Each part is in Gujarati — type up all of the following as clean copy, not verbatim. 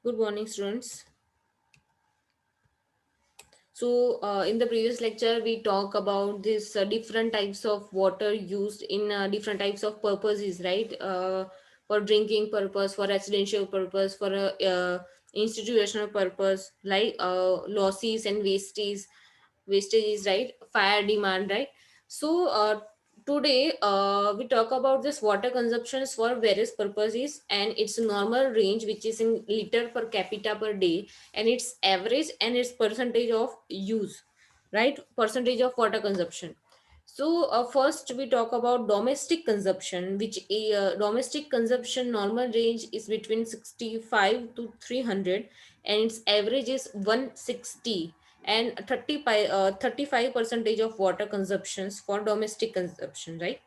Good morning, students. So, in the previous lecture, we talk about this different types of water used in different types of purposes, right? For drinking purpose, for residential purpose, for institutional purpose, like losses and wastages, right? Fire demand, right? So, today we talk about this water consumptions for various purposes and its normal range, which is in liter per capita per day, and its average and its percentage of use, right? Percentage of water consumption. So, first we talk about domestic consumption, which domestic consumption normal range is between 65 to 300, and its average is 160, and 35 percentage of water consumptions for domestic consumption, right?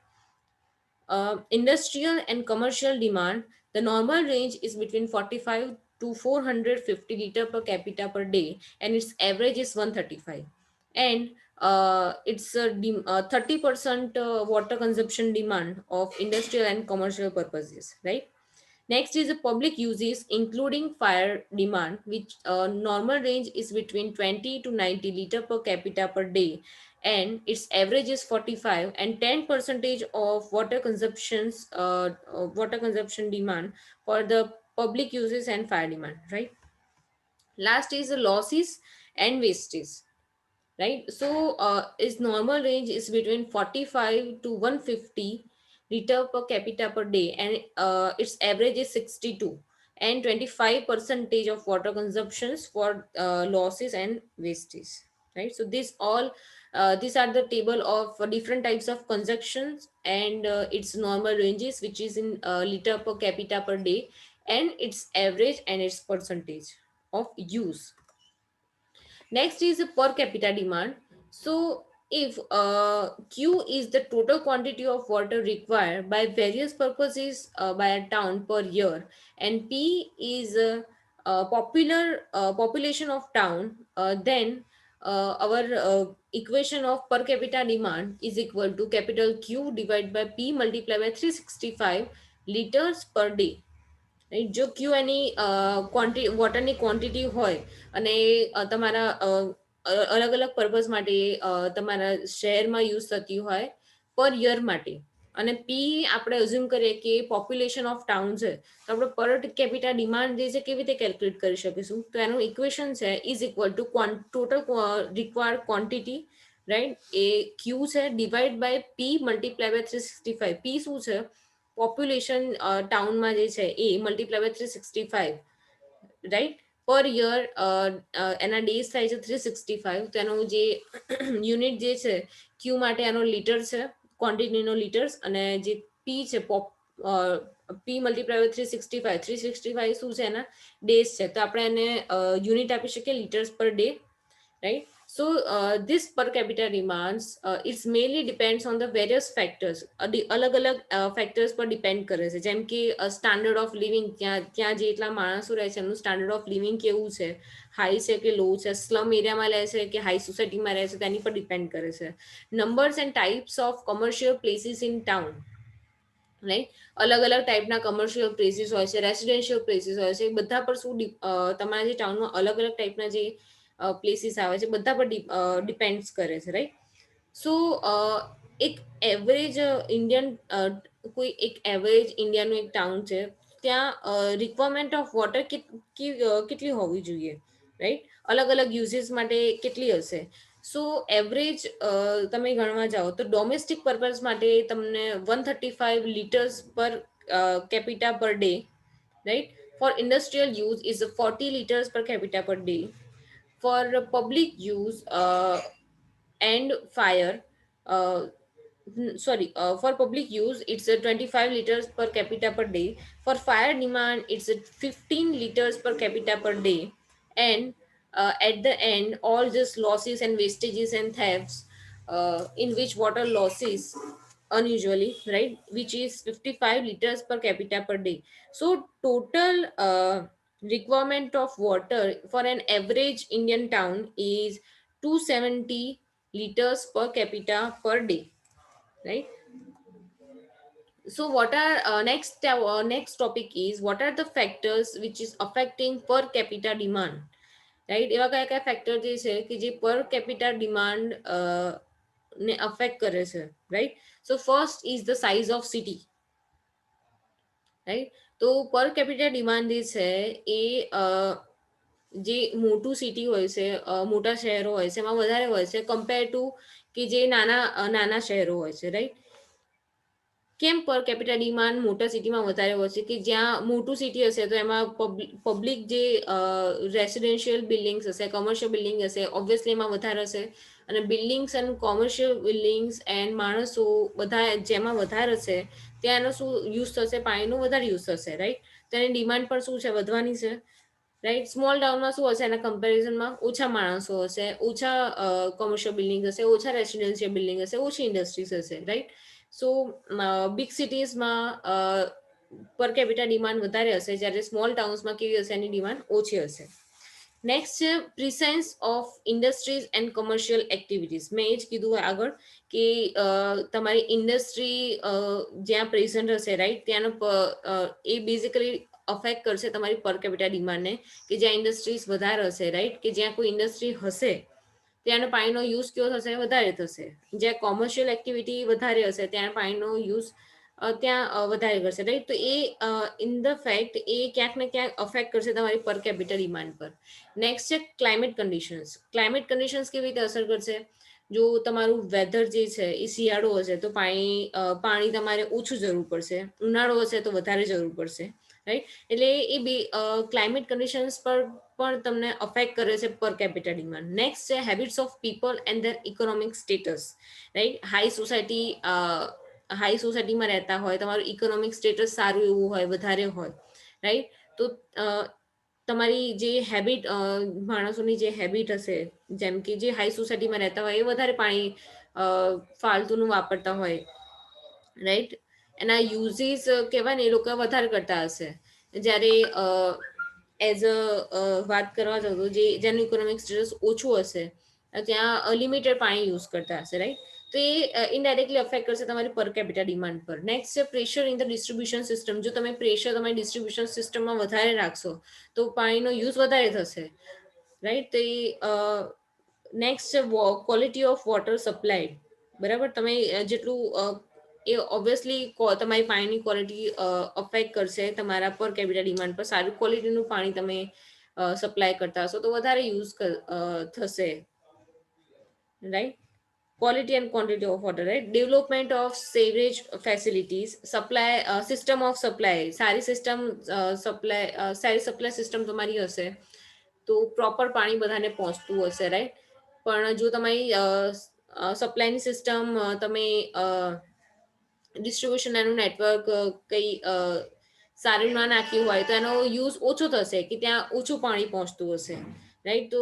Industrial and commercial demand, the normal range is between 45 to 450 liter per capita per day, and its average is 135. And it's 30% water consumption demand of industrial and commercial purposes, right? Next is the public uses, including fire demand, which normal range is between 20 to 90 liter per capita per day, and its average is 45, and 10 percentage of water consumption demand for the public uses and fire demand, right? Last is the losses and wastage, right? So, its normal range is between 45 to 150 liter per capita per day, and its average is 62, and 25 percentage of water consumptions for losses and wastage, right? So these are the table of different types of consumptions and its normal ranges, which is in liter per capita per day, and its average and its percentage of use. Next is the per capita demand. So, if Q is the total quantity of water required by various purposes by a town per year, and P is popular population of town, then our equation of per capita demand is equal to capital Q divided by P multiplied by 365 liters per day. Right જો ક્યુ એની વોટરની ક્વોન્ટિટી હોય અને તમારા અલગ અલગ પર્પઝ માટે તમારા શહેરમાં યુઝ થતી હોય પર યર માટે, અને પી આપણે અઝ્યુમ કરીએ કે પોપ્યુલેશન ઓફ ટાઉન છે, તો આપણે પર કેપિટા ડિમાન્ડ જે છે કેવી રીતે કેલ્ક્યુલેટ કરી શકીશું? તો એનું ઇક્વેશન છે is equal to total required quantity, right? એ ક્યુ છે divide by P multiply by 365. P શું છે? પોપ્યુલેશન ટાઉનમાં જે છે એ multiply by 365, right? Per year એના ડેઝ થાય છે 365, તો એનું જે યુનિટ જે છે ક્યુ માટે એનો લીટર છે, ક્વોન્ટિટીનો લીટર્સ, અને જે પી છે પી મલ્ટીપ્લાય બાય 365 શું છે? એના ડેઝ છે, તો આપણે એને યુનિટ આપી શકીએ litres per day, right? So, this per capita demands, it's mainly depends on the various factors. અલગ અલગ ફેક્ટર્સ પર ડિપેન્ડ કરે છે, જેમ કે સ્ટાન્ડર્ડ ઓફ લિવિંગ, ત્યાં જે એટલા માણસો રહે છે એમનું સ્ટાન્ડર્ડ ઓફ લિવિંગ કેવું છે, હાઈ છે કે લો છે, સ્લમ એરિયામાં રહે છે કે હાઈ સોસાયટીમાં રહે છે, તેની પર ડિપેન્ડ કરે છે. Numbers and types of commercial places in town, right? અલગ અલગ ટાઈપના કમર્શિયલ પ્લેસીસ હોય છે, રેસિડેન્શિયલ પ્લેસીસ હોય છે, એ બધા પર શું તમારા જે ટાઉનમાં અલગ અલગ ટાઈપના જે પ્લેસીસ આવે છે બધા પર ડિપેન્ડ્સ કરે છે, રાઈટ? સો, એક એવરેજ ઇન્ડિયન કોઈ એક એવરેજ ઇન્ડિયાનું એક ટાઉન છે, ત્યાં રિક્વાયરમેન્ટ ઓફ વોટર કેટલી હોવી જોઈએ, રાઈટ? અલગ અલગ યુઝીસ માટે કેટલી હશે? સો, એવરેજ તમે ગણવા જાઓ તો ડોમેસ્ટિક પર્પઝ માટે તમને 135 લીટર્સ પર capita per day, right? Four industrial use is 40 liters per capita per day. For public use and fire, uh, for public use it's 25 liters per capita per day. For fire demand it's 15 liters per capita per day. And at the end, all just losses and wastages and thefts, in which water losses unusually, right, which is 55 liters per capita per day. So total requirement of water for an average Indian town is 270 liters per capita per day, right? So what are next topic is what are the factors which is affecting per capita demand, right? એવા કયા કયા ફેક્ટર જે છે કે જે પર કેપિટા ડિમાન્ડ ને અફેક્ટ કરે છે, right? So first is the size of city, right? તો પર કેપિટા ડિમાન્ડ જે છે એ જે મોટું સિટી હોય છે, મોટા શહેરો હોય છે એમાં વધારે હોય છે કમ્પેર ટુ કે જે નાના નાના શહેરો હોય છે, રાઈટ? કેમ પર કેપિટા ડિમાન્ડ મોટા સિટીમાં વધારે હોય છે? કે જ્યાં મોટું સિટી હશે તો એમાં પબ્લિક જે રેસિડેન્શિયલ બિલ્ડિંગ્સ હશે, કોમર્શિયલ બિલ્ડિંગ હશે, ઓબ્વિયસલી એમાં વધારે હશે. અને buildings and commercial buildings and માણસો બધા જેમાં વધારે હશે ત્યાંનો શું યુઝ થશે? પાણીનો વધારે યુઝ થશે, રાઈટ? તો એની ડિમાન્ડ પણ શું છે? વધવાની છે, રાઈટ? સ્મોલ ટાઉનમાં શું હશે? એના કમ્પેરિઝનમાં ઓછા માણસો હશે, ઓછા કોમર્શિયલ બિલ્ડિંગ હશે, ઓછા રેસિડેન્શિયલ બિલ્ડિંગ હશે, ઓછી ઇન્ડસ્ટ્રીઝ હશે, રાઈટ? સો બિગ સિટીઝમાં પર કેપિટા ડિમાન્ડ વધારે હશે, જ્યારે સ્મોલ ટાઉન્સમાં કેવી હશે? એની ડિમાન્ડ ઓછી હશે. નેક્સ્ટ છે presence of industries and commercial activities. મેં એ જ કીધું આગળ કે તમારી ઇન્ડસ્ટ્રી જ્યાં પ્રેઝન્ટ હશે, રાઈટ, ત્યાંનો એ બેઝિકલી અફેક્ટ કરશે તમારી પર કેપિટા ડિમાન્ડને. કે જ્યાં ઇન્ડસ્ટ્રીઝ વધારે હશે, રાઈટ, કે જ્યાં કોઈ ઇન્ડસ્ટ્રી હશે ત્યાંનો પાણીનો યુઝ કેવો થશે? વધારે થશે. જ્યાં કોમર્શિયલ એક્ટિવિટી વધારે હશે ત્યાં પાણીનો યુઝ ત્યાં વધારે કરશે, રાઈટ? તો એ ઇન ધ ફેક્ટ એ ક્યાંક ને ક્યાંક અફેક્ટ કરશે તમારી પર કેપિટલ ડિમાન્ડ પર. નેક્સ્ટ છે ક્લાઇમેટ કન્ડિશન્સ. ક્લાઇમેટ કન્ડિશન્સ કેવી રીતે અસર કરશે? જો તમારું વેધર જે છે એ શિયાળો હશે તો પાણી તમારે ઓછું જરૂર પડશે, ઉનાળો હશે તો વધારે જરૂર પડશે, રાઈટ? એટલે એ બે ક્લાઇમેટ કન્ડિશન્સ પર પણ તમને અફેક્ટ કરે છે પર કેપિટલ ડિમાન્ડ. નેક્સ્ટ છે habits of people and there economic status, right? High સોસાયટીમાં રહેતા હોય, તમારું ઇકોનોમિક સ્ટેટસ સારું એવું હોય, વધારે હોય, રાઈટ? તો તમારી જે હેબિટ, માણસોની જે હેબિટ હશે, જેમ કે જે હાઈ સોસાયટીમાં રહેતા હોય એ વધારે પાણી ફાલતુનું વાપરતા હોય, રાઈટ? એના યુઝીસ કહેવાય ને એ લોકો વધારે કરતા હશે. જ્યારે એઝ અ વાત કરવા જાઉં તો જેનું ઇકોનોમિક સ્ટેટસ ઓછું હશે ત્યાં લિમિટેડ પાણી યુઝ કરતા હશે, રાઈટ? તો એ ઇનડાયરેક્ટલી અફેક્ટ કરશે તમારી પર કેપિટા ડિમાન્ડ પર. નેક્સ્ટ છે pressure in the distribution system. જો તમે પ્રેશર તમારી ડિસ્ટ્રીબ્યુશન સિસ્ટમમાં વધારે રાખશો તો પાણીનો યુઝ વધારે થશે, રાઈટ? તો નેક્સ્ટ છે ક્વોલિટી ઓફ વોટર સપ્લાય. બરાબર, તમે જેટલું એ ઓબ્વિયસલી તમારી પાણીની ક્વોલિટી અફેક્ટ કરશે તમારા પર કેપિટા ડિમાન્ડ પર. સારું ક્વોલિટીનું પાણી તમે સપ્લાય કરતા હશો તો વધારે યુઝ થશે, right? Quality and quantity of water, right? Development of sewerage facilities, supply system of supply. સારી સિસ્ટમ સપ્લાય, સારી સપ્લાય સિસ્ટમ તમારી હશે તો પ્રોપર પાણી બધાને પહોંચતું હશે, રાઈટ? પણ જો તમારી સપ્લાયની સિસ્ટમ તમે ડિસ્ટ્રીબ્યુશન એનું નેટવર્ક કંઈ સારું ના નાખ્યું હોય તો એનો યુઝ ઓછો થશે, કે ત્યાં ઓછું પાણી પહોંચતું હશે, રાઈટ? તો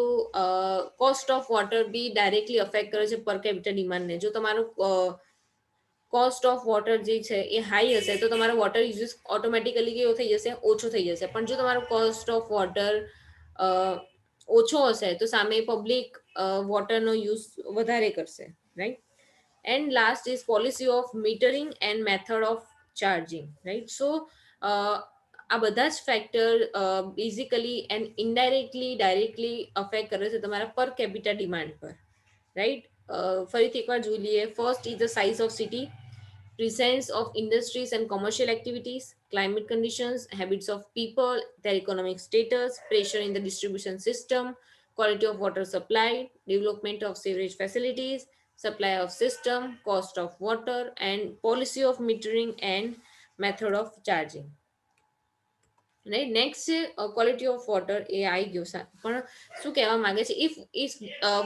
કોસ્ટ ઓફ વોટર બી ડાયરેક્ટલી અફેક્ટ કરે છે પર કેપિટલ ડિમાન્ડને. જો તમારું કોસ્ટ ઓફ વોટર જે છે એ હાઈ હશે તો તમારો વોટર યુઝ ઓટોમેટિકલી કેવો થઈ જશે? ઓછો થઈ જશે. પણ જો તમારો કોસ્ટ ઓફ વોટર ઓછો હશે તો સામે પબ્લિક વોટરનો યુઝ વધારે કરશે, right? And last is policy of metering and method of charging, right? So આ બધા જ factor basically and indirectly directly affect કરે છે તમારા પર કેપિટા ડિમાન્ડ પર, રાઈટ? ફરીથી એકવાર જોઈ લઈએ. First is the size of city, presence of industries and commercial activities, climate conditions, habits of people, their economic status, pressure in the distribution system, quality of water supply, development of sewerage facilities, supply of system, cost of water, and policy of metering and method of charging. Right? Next છે ક્વોલિટી ઓફ વોટર. એ આવી ગયો પણ શું કહેવા માંગે છે? If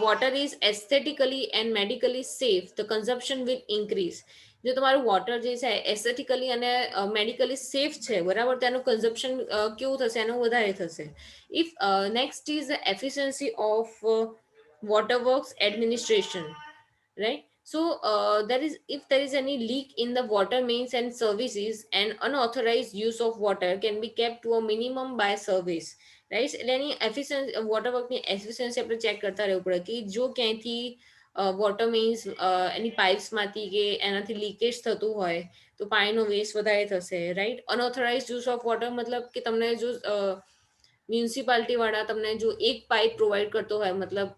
water is aesthetically and medically safe the consumption will increase. જો તમારું વોટર જે છે એસ્થેટિકલી અને મેડિકલી સેફ છે, બરાબર, તેનું કન્ઝમ્પશન કેવું થશે? એનું વધારે થશે. If next is efficiency of water works administration, right? So if there is any leak in the water mains and services, and unauthorized use of water can be kept to a minimum by service, right? એટલે એની એફિશિયન્સી, વોટર વર્કની એફિશિયન્સી આપણે ચેક કરતા રહેવું પડે કે જો ક્યાંયથી વોટર મીન્સ એની પાઇપ્સમાંથી કે એનાથી લીકેજ થતું હોય તો પાણીનો વેસ્ટ વધારે થશે, right. Unauthorise use of water મતલબ કે તમને જો મ્યુનિસિપાલિટી વાળા તમને જો એક પાઇપ પ્રોવાઈડ કરતો હોય, મતલબ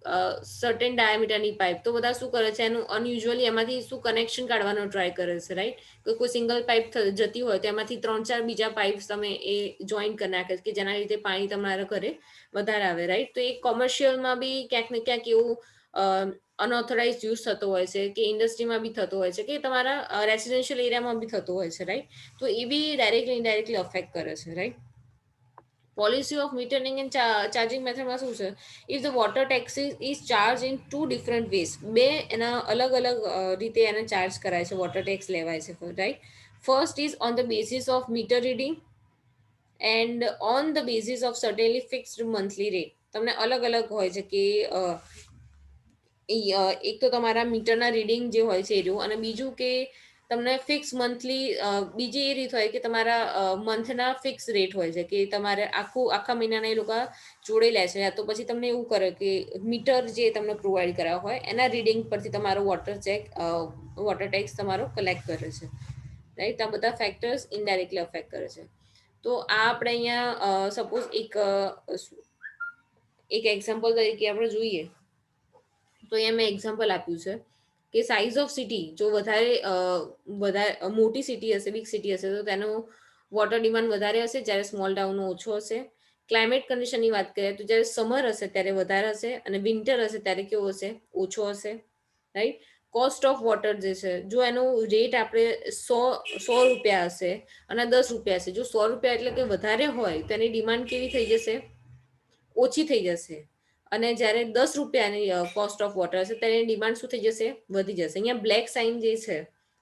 સર્ટેન ડાયામીટરની પાઇપ, તો બધા શું કરે છે એનું અનયુઝ્યુઅલી એમાંથી શું કનેક્શન કાઢવાનો ટ્રાય કરે છે, રાઈટ. કે કોઈ સિંગલ પાઇપ જતી હોય તો એમાંથી 3-4 બીજા પાઇપ્સ તમે એ જોઈન કરી નાખે કે જેના લીધે પાણી તમારા ઘરે વધારે આવે, રાઈટ. તો એ કોમર્શિયલમાં બી ક્યાંક ને ક્યાંક એવું અનઓથોરાઇઝ યુઝ થતો હોય છે, કે ઇન્ડસ્ટ્રીમાં બી થતો હોય છે, કે તમારા રેસિડેન્શિયલ એરિયામાં બી થતો હોય છે, રાઈટ. તો એ બી ડાયરેક્ટલી ઇનડાયરેક્ટલી અફેક્ટ કરે છે, right. Policy of metering and charging મેથડમાં શું છે? If the water tax is charge in two different ways, બે એના અલગ અલગ રીતે એને ચાર્જ કરાય છે, વોટર ટેક્સ લેવાય છે, right. First is on the basis of meter reading and on the basis of certainly fixed monthly rate. તમને અલગ અલગ હોય છે કે એક તો તમારા મીટરના રીડિંગ જે હોય છે એ રહ્યું, અને બીજું કે તમને ફિક્સ મંથલી બીજી એ રીત હોય કે તમારા મંથના ફિક્સ રેટ હોય છે, કે તમારે આખા મહિનાના એ લોકો જોડે લે છે, તો પછી તમને એવું કરે કે મીટર જે તમને પ્રોવાઈડ કરાવ હોય એના રીડિંગ પરથી તમારો વોટર ટેક્સ તમારો કલેક્ટ કરે છે, રાઈટ. આ બધા ફેક્ટર્સ ઇનડાયરેક્ટલી અફેક્ટ કરે છે. તો આ આપણે અહીંયા સપોઝ એક એક્ઝામ્પલ તરીકે આપણે જોઈએ તો અહીંયા મેં એક્ઝામ્પલ આપ્યું છે કે સાઇઝ ઓફ સિટી જો વધારે મોટી સિટી હશે, બિગ સિટી હશે, તો તેનો વોટર ડિમાન્ડ વધારે હશે, જ્યારે સ્મોલ ટાઉનનો ઓછો હશે. ક્લાઇમેટ કન્ડિશનની વાત કરીએ તો જ્યારે સમર હશે ત્યારે વધારે હશે, અને વિન્ટર હશે ત્યારે કેવો હશે? ઓછો હશે, રાઈટ. કોસ્ટ ઓફ વોટર જે છે, જો એનો રેટ આપણે સો રૂપિયા હશે અને 10 રૂપિયા હશે, જો 100 રૂપિયા એટલે કે વધારે હોય તો એની ડિમાન્ડ કેવી થઈ જશે? ઓછી થઈ જશે. અને જ્યારે 10 રૂપિયાની કોસ્ટ ઓફ વોટર હશે ત્યારે એની ડિમાન્ડ શું થઈ જશે? વધી જશે. અહીંયા બ્લેક સાઇન જે છે,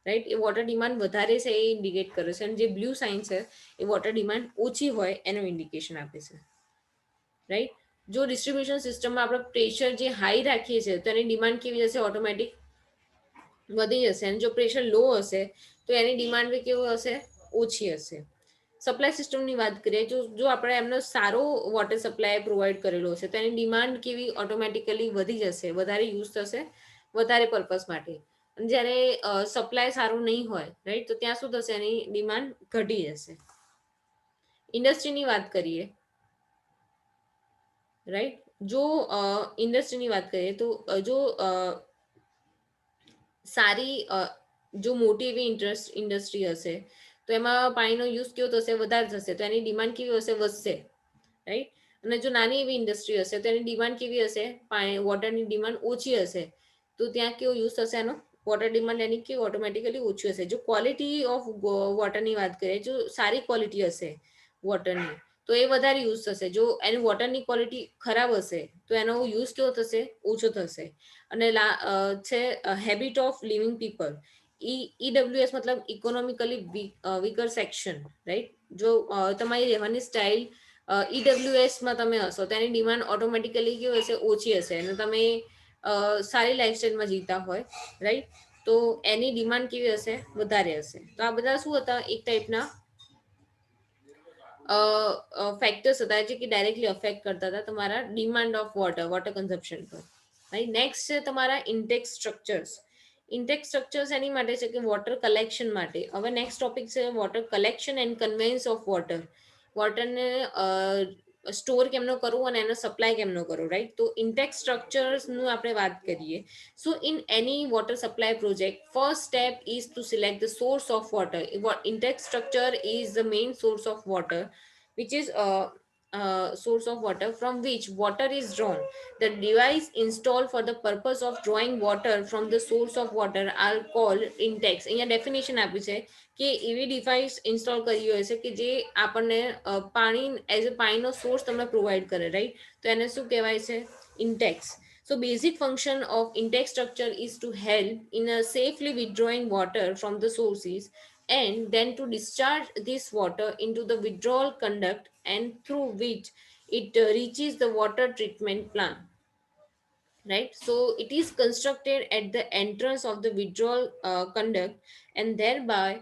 રાઈટ, એ વોટર ડિમાન્ડ વધારે છે એ ઇન્ડિકેટ કરે છે, અને જે બ્લુ સાઇન છે એ વોટર ડિમાન્ડ ઓછી હોય એનું ઇન્ડિકેશન આપે છે, રાઈટ. જો ડિસ્ટ્રીબ્યુશન સિસ્ટમમાં આપણે પ્રેશર જે હાઈ રાખીએ છીએ તો એની ડિમાન્ડ કેવી હશે? ઓટોમેટિક વધી જશે. અને જો પ્રેશર લો હશે તો એની ડિમાન્ડ બી કેવું હશે? ઓછી હશે. સપ્લાય સિસ્ટમની વાત કરીએ, જો આપણે એમનો સારો વોટર સપ્લાય પ્રોવાઈડ કરેલો હશે તો એની ડિમાન્ડ કેવી? ઓટોમેટિકલી વધી જશે, વધારે યુઝ થશે, વધારે પર્પઝ માટે. અને જ્યારે સપ્લાય સારું નહીં હોય, રાઈટ, તો ત્યાં શું થશે? એની ડિમાન્ડ ઘટી જશે. ઇન્ડસ્ટ્રીની વાત કરીએ, રાઈટ. જો ઇન્ડસ્ટ્રીની વાત કરીએ તો જો સારી જો મોટી એવી ઇન્ડસ્ટ્રી હશે તો એમાં પાણીનો યુઝ કેવો થશે? વધારે થશે, તો એની ડિમાન્ડ કેવી હશે? વધશે, રાઈટ. અને જો નાની એવી ઇન્ડસ્ટ્રી હશે તો એની ડિમાન્ડ કેવી હશે? વોટરની ડિમાન્ડ ઓછી હશે, તો ત્યાં કેવો યુઝ થશે એનો? વોટર ડિમાન્ડ એની કેવી? ઓટોમેટિકલી ઓછી હશે. જો ક્વોલિટી ઓફ વોટરની વાત કરીએ, જો સારી ક્વોલિટી હશે વોટરની તો એ વધારે યુઝ થશે. જો એની વોટરની ક્વોલિટી ખરાબ હશે તો એનો યુઝ કેવો થશે? ઓછો થશે. અને છે habit of living people. EWS મતલબ ઇકોનોમિકલી વીકર સેક્શન, રાઈટ. જો તમારી રહેવાની સ્ટાઇલ ઈડબ્લ્યુએસમાં તમે હશો તો એની ડિમાન્ડ ઓટોમેટિકલી કેવી હશે? ઓછી હશે. અને તમે સારી લાઈફસ્ટાઈલમાં જીવતા હોય, રાઈટ, તો એની ડિમાન્ડ કેવી હશે? વધારે હશે. તો આ બધા શું હતા? એક ટાઈપના ફેક્ટર્સ હતા જે કે ડાયરેક્ટલી અફેક્ટ કરતા હતા તમારા ડિમાન્ડ ઓફ વોટર કન્ઝપ્શન પર, રાઈટ. નેક્સ્ટ છે તમારા ઇન્ટેક સ્ટ્રક્ચર્સ. ઇન્ટેક સ્ટ્રક્ચર્સ એની માટે છે કે વોટર કલેક્શન માટે. હવે નેક્સ્ટ ટોપિક છે water collection and conveyance of water. વોટરને સ્ટોર કેમનો કરવું અને એનો સપ્લાય કેમનો કરવો, રાઈટ. તો ઇન્ટેક સ્ટ્રક્ચર્સનું આપણે વાત કરીએ. So in any water supply project, first step is to select the source of water. Intake structure is the main source of water, which is source of water from which water is drawn. The device installed for the purpose of drawing water from the source of water are called intakes. અહીંયા ડેફિનેશન આપ્યું છે કે એવી ડિવાઇસ ઇન્સ્ટોલ કરી હોય છે કે જે આપણને પાણી એઝ અ પાણીનો સોર્સ તમને પ્રોવાઈડ કરે, રાઈટ. તો એને શું કહેવાય છે? Intex. So basic function of intake structure is to help in safely withdrawing water from the sources and then to discharge this water into the withdrawal conduct and through which it reaches the water treatment plant, right. So it is constructed at the entrance of the withdrawal conduct and thereby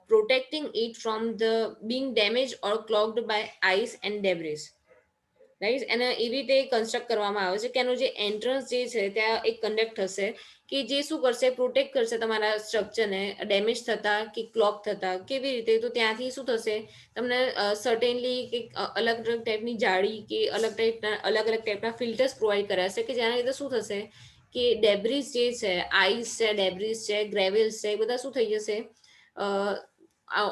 protecting it from the being damaged or clogged by ice and debris. Right. એને એવી રીતે કન્સ્ટ્રક્ટ કરવામાં આવે છે કે એનું જે એન્ટ્રન્સ જે છે ત્યાં એક કન્ડક્ટ હશે કે જે શું કરશે, પ્રોટેક્ટ કરશે તમારા સ્ટ્રક્ચરને ડેમેજ થતા કે ક્લોક થતા કેવી રીતે. તો ત્યાંથી શું થશે, તમને સર્ટેનલી કે અલગ અલગ ટાઈપની જાળી કે અલગ અલગ ટાઈપના ફિલ્ટર્સ પ્રોવાઈડ કર્યા છે કે જેના લીધે શું થશે કે ડેબ્રિસ જે છે, આઈસ છે, ડેબ્રિસ છે, ગ્રેવલ્સ છે, એ બધા શું થઈ જશે,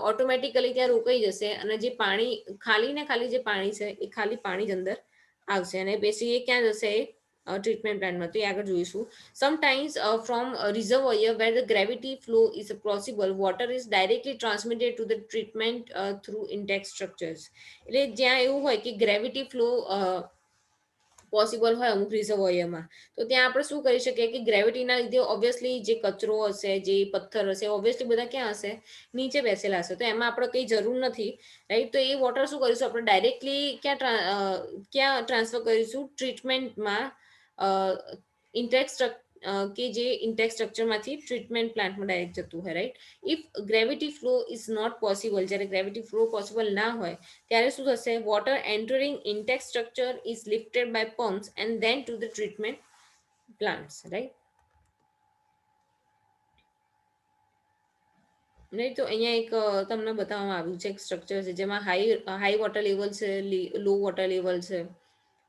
ઓટોમેટિકલી ત્યાં રોકાઈ જશે અને જે પાણી ખાલી ને ખાલી જે પાણી છે એ ખાલી પાણી જ અંદર આવશે અને પછી એ ક્યાં જશે, ટ્રીટમેન્ટ પ્લાન્ટમાં. તો એ આગળ જોઈશું. Sometimes from reservoir where the gravity flow is possible, water is directly transmitted to the treatment through intact structures. એટલે જ્યાં એવું હોય કે ગ્રેવિટી ફ્લો પોસિબલ હોય અમુક રિઝર્વોયરમાં, તો ત્યાં આપણે શું કરી શકીએ કે ગ્રેવિટીના લીધે ઓબ્વિયસલી જે કચરો હશે, જે પથ્થર હશે, ઓબ્વિયસલી બધા ક્યાં હશે, નીચે બેસેલા હશે. તો એમાં આપણે કંઈ જરૂર નથી, રાઈટ. તો એ વોટર શું કરીશું આપણે ડાયરેક્ટલી ક્યાં ટ્રાન્સફર કરીશું, ટ્રીટમેન્ટમાં, ઇન્ટેક્ટ કે જે ઇન્ટેક્ટ સ્ટ્રક્ચરમાંથી ટ્રીટમેન્ટ પ્લાન્ટમાં ડાયરેક્ટ જતું હોય, right. If gravity flow is not possible, જ્યારે ગ્રેવિટી ફ્લો પોસિબલ ના હોય ત્યારે શું થશે, water entering intake structure is lifted by pumps and then to the treatment plants, right. નહીં તો અહીંયા એક તમને બતાવવામાં આવ્યું છે એક સ્ટ્રક્ચર છે જેમાં હાઈ વોટર લેવલ છે, લો વોટર લેવલ છે.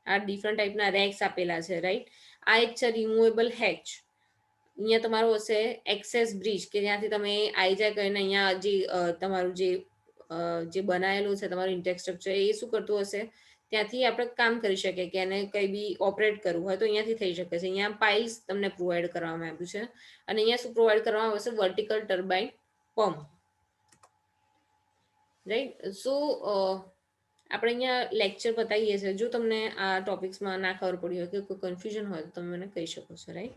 આ ડિફરન્ટ ટાઈપના રેક્સ આપેલા છે, રાઈટ. આ એક છે રિમૂવેબલ હેચ. અહીંયા તમારો હશે એક્સેસ બ્રિજ કે જ્યાંથી તમે આવી જાય કરીને અહીંયા જે તમારું જે બનાવેલું છે તમારું ઇન્ટેક સ્ટ્રક્ચર, એ શું કરતું હશે, ત્યાંથી આપણે કામ કરી શકીએ કે એને કંઈ બી ઓપરેટ કરવું હોય તો અહીંયાથી થઈ શકે છે. અહીંયા પાઇલ્સ તમને પ્રોવાઈડ કરવામાં આવ્યું છે અને અહીંયા શું પ્રોવાઈડ કરવામાં આવશે, વર્ટિકલ ટર્બાઇન પંપ, રાઈટ. સો આપણે અહીંયા લેક્ચર બતાવીએ છીએ. જો તમને આ ટોપિક્સમાં ના ખબર પડી હોય કે કોઈ કન્ફ્યુઝન હોય તો તમે મને કહી શકો છો, રાઈટ.